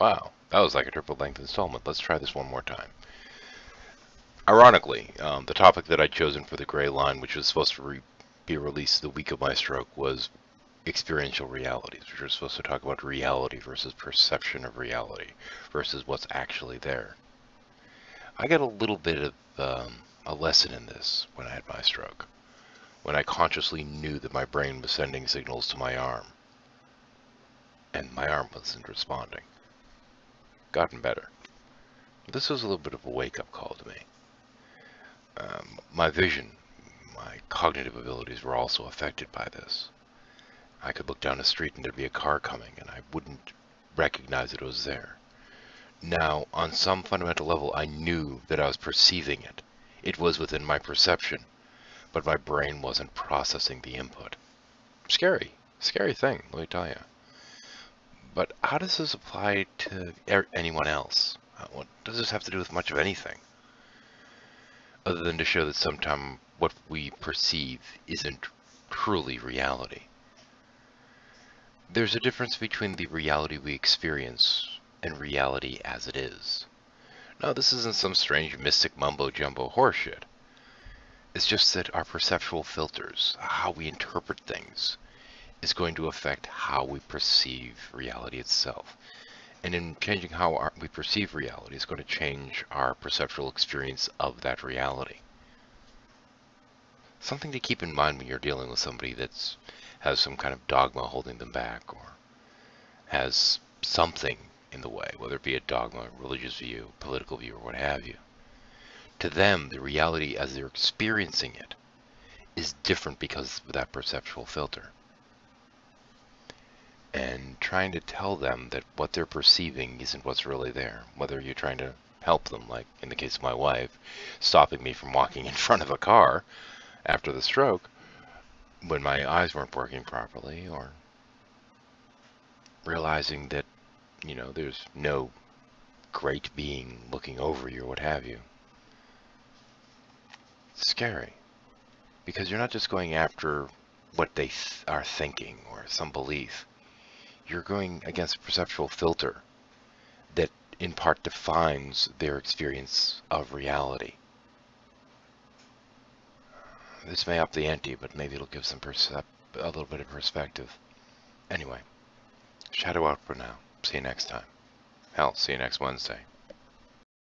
Wow, that was like a triple length installment. Let's try this one more time. Ironically, the topic that I'd chosen for the gray line, which was supposed to be released the week of my stroke, was experiential realities, which are supposed to talk about reality versus perception of reality versus what's actually there. I got a little bit of a lesson in this when I had my stroke, when I consciously knew that my brain was sending signals to my arm, and my arm wasn't responding. Gotten better. This was a little bit of a wake-up call to me. My vision, my cognitive abilities were also affected by this. I could look down the street and there'd be a car coming, and I wouldn't recognize it was there. Now, on some fundamental level, I knew that I was perceiving it. It was within my perception, but my brain wasn't processing the input. Scary. Scary thing, let me tell you. But how does this apply to anyone else? What does this have to do with much of anything? Other than to show that sometimes what we perceive isn't truly reality. There's a difference between the reality we experience and reality as it is. Now, this isn't some strange mystic mumbo-jumbo horseshit. It's just that our perceptual filters, how we interpret things, is going to affect how we perceive reality itself. And in changing how we perceive reality, it's going to change our perceptual experience of that reality. Something to keep in mind when you're dealing with somebody that's has some kind of dogma holding them back, or has something in the way, whether it be a dogma, religious view, political view, or what have you. To them, the reality as they're experiencing it is different because of that perceptual filter. And trying to tell them that what they're perceiving isn't what's really there, whether you're trying to help them, like in the case of my wife, stopping me from walking in front of a car after the stroke when my eyes weren't working properly, or realizing that, you know, there's no great being looking over you or what have you. It's scary, because you're not just going after what they are thinking or some belief. You're going against a perceptual filter that in part defines their experience of reality. This may up the ante, but maybe it'll give some a little bit of perspective. Anyway, shadow out for now. See you next time. Hell, see you next Wednesday.